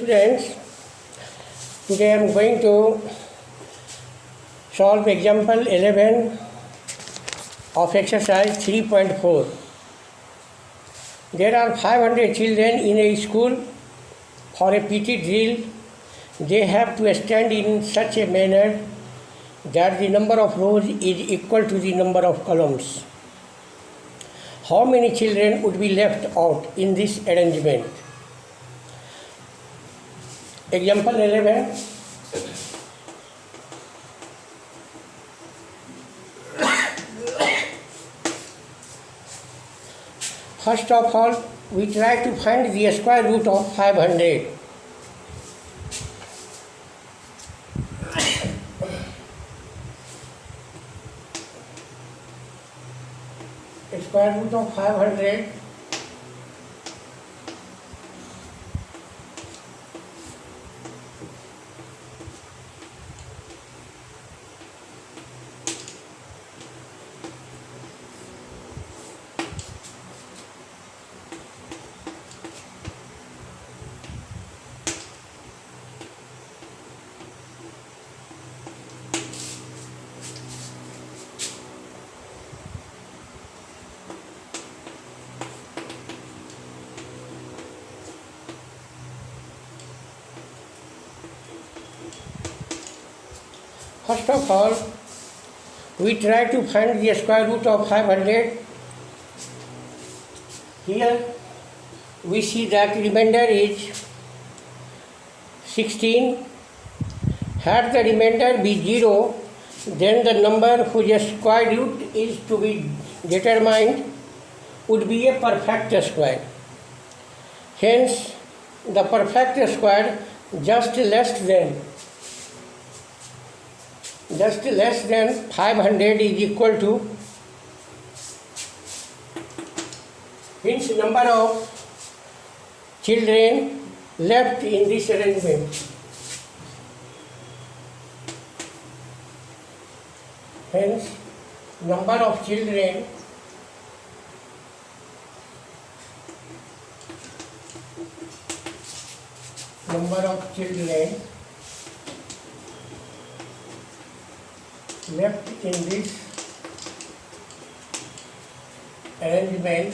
students, today I am going to solve example 11 of exercise 3.4. There are 500 children in a school. For a PT drill, they have to stand in such a manner that the number of rows is equal to the number of columns. How many children would be left out in this arrangement? Example 11. First of all, we try to find the square root of 500. Square root of 500 First of all, we try to find the square root of 500. Here we see that remainder is 16. Had the remainder be 0, then the number whose square root is to be determined would be a perfect square. Hence, the perfect square just less than 500 is equal to, hence number of children left in this arrangement. Hence number of children left in this arrangement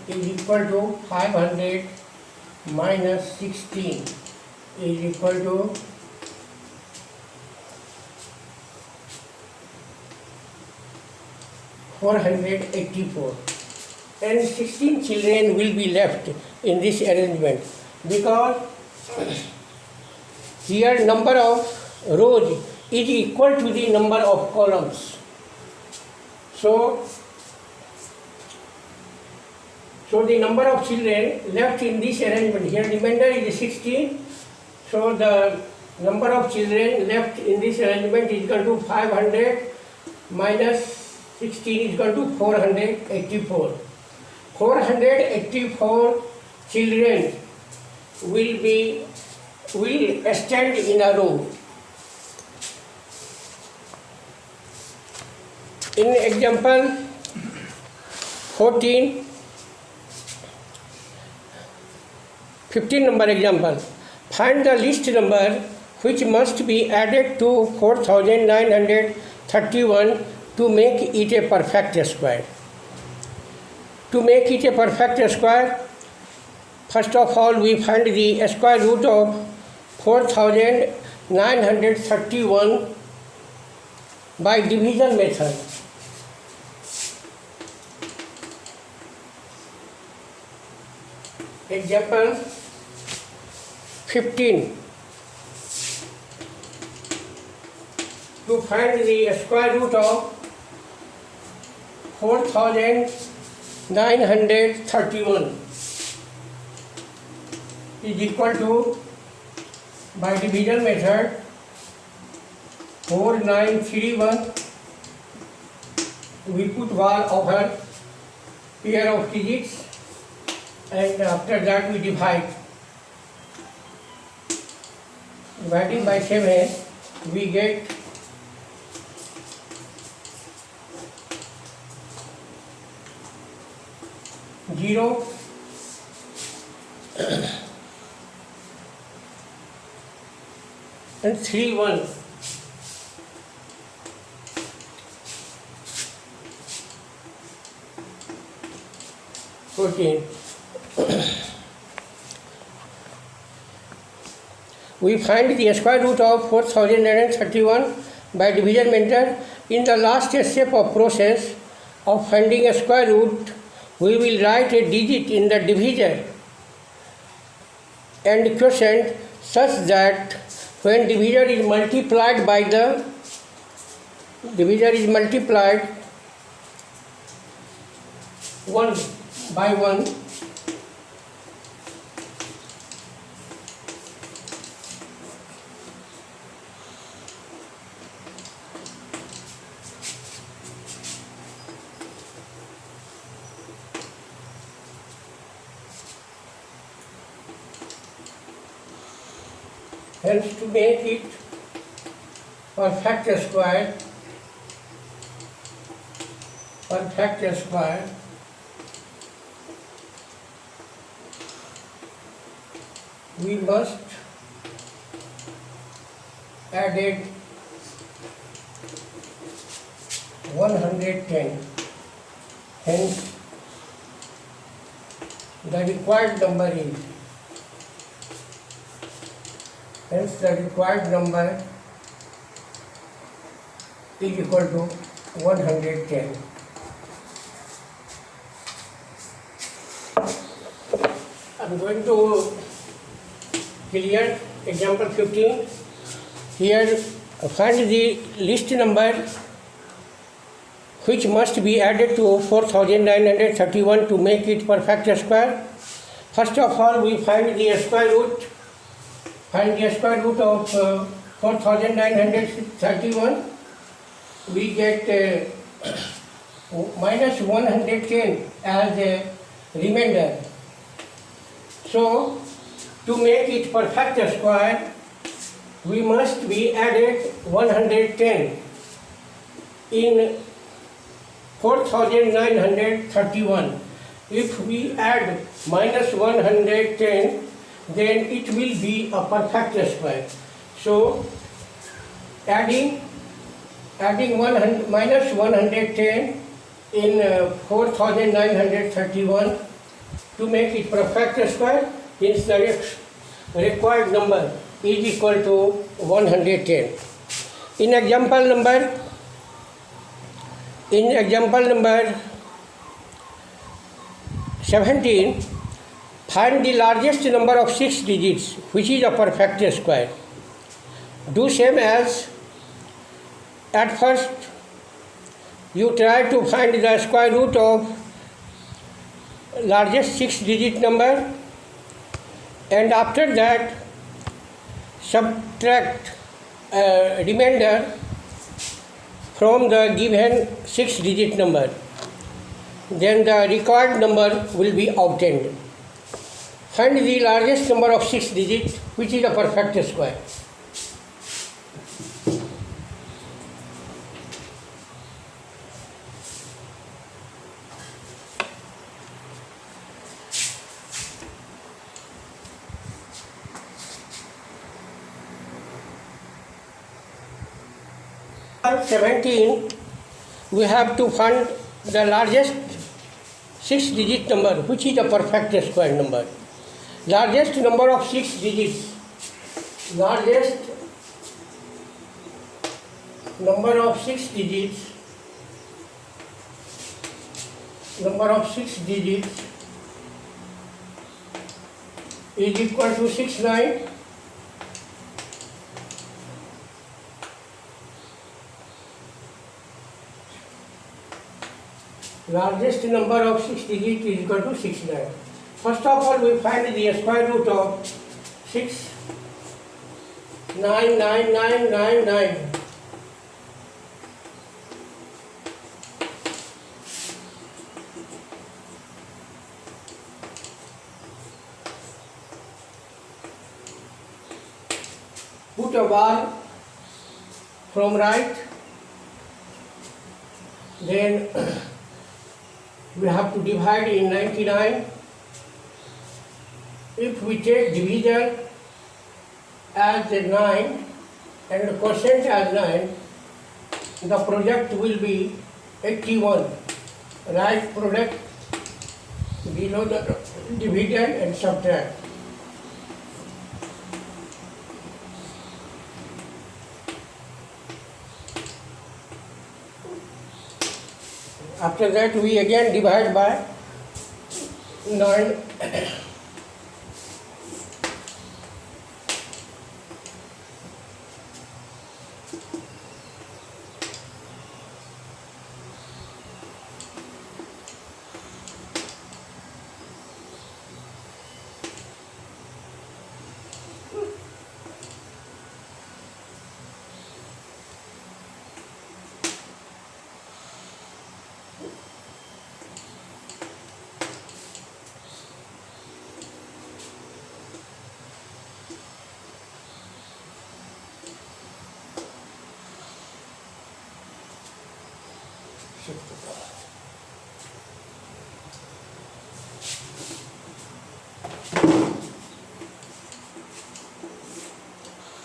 is equal to 500 minus 16 is equal to 484, and 16 children will be left in this arrangement because here number of rows is equal to the number of columns. So the number of children left in this arrangement, here remainder is 16. So the number of children left in this arrangement is equal to 500 minus 16 is equal to 484. 484 children will stand in a row. In example 15 number example, find the least number which must be added to 4931 to make it a perfect square. To make it a perfect square, first of all we find the square root of 4931 by division method. Example 15. To find the square root of 4931 is equal to, by division method, 4931, we put 1 over pair of digits, and after that we divide. Dividing by 7, we get 9 0 and 3 1. 14. We find the square root of 4031 by division method. In the last step of process of finding a square root, we will write a digit in the divisor and quotient such that when divisor is multiplied 1 by 1, hence to make it perfect square, we must add 110. Hence the required number is equal to 110. I'm going to clear example 15. Here find the list number which must be added to 4931 to make it perfect square. First of all, we find the square root. Find the square root of 4931. We get minus 110 as a remainder. So, to make it perfect square, we must be added 110 in 4931. If we add minus 110, then it will be a perfect square. So, adding minus 110 in 4931 to make it perfect square, hence the required number is equal to 110. In example number 17, find the largest number of 6 digits which is a perfect square. Do same as at first you try to find the square root of largest 6-digit number, and after that subtract remainder from the given 6-digit number. Then the required number will be obtained. Find the largest number of 6 digits which is a perfect square. Number 17, we have to find the largest 6-digit number which is a perfect square number. Largest number of 6 digits. Largest number of 6 digits. Is equal to 69. Largest number of 6 digits is equal to 69. First of all, we find the square root of 6999999. Put a bar from right, then we have to divide in 99. If we take division as 9 and the quotient as 9, the product will be 81. Write product below the division and subtract. After that we again divide by 9.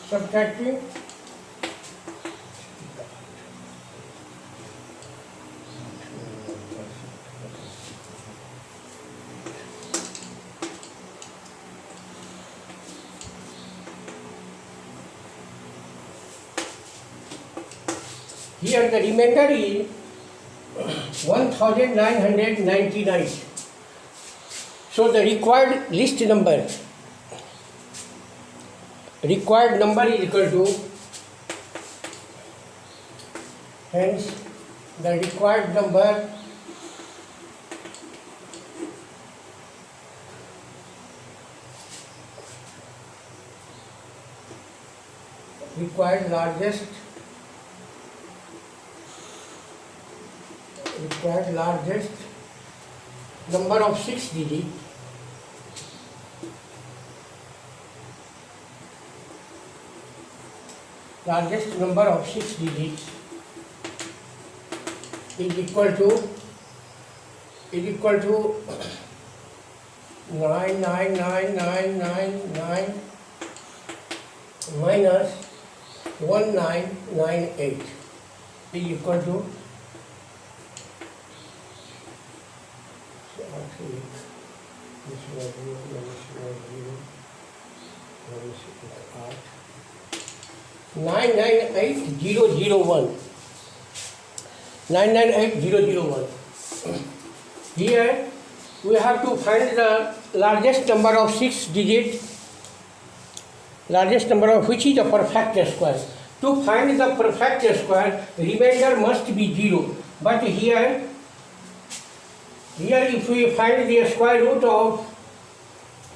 Subtracting here the remainder is 1999. So the required list number is equal to, hence the required number required largest number of 6 digits is equal to 99999 minus 1998 is equal to this was 998001. 998001. Here we have to find the largest number of 6 digits, largest number of which is the perfect square. To find the perfect square, remainder must be 0. But here if we find the square root of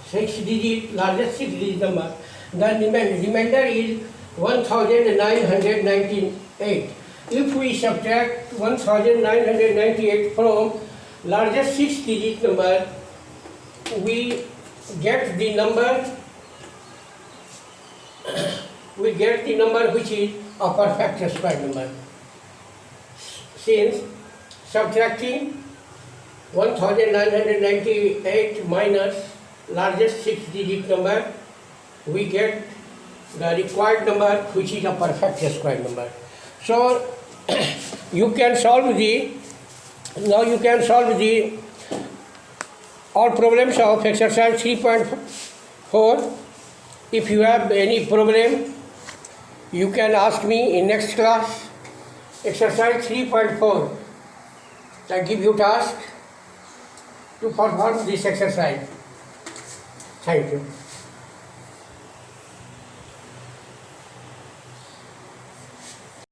6 digit, largest 6 digit number, then remainder is 1998. If we subtract 1998 from largest 6 digit number, we get the number which is a perfect square number. Since subtracting 1998 minus largest 6 digit number, we get the required number which is a perfect square number. So you can solve the all problems of exercise 3.4. If you have any problem, you can ask me in next class. Exercise 3.4. I give you task to perform this exercise. Thank you.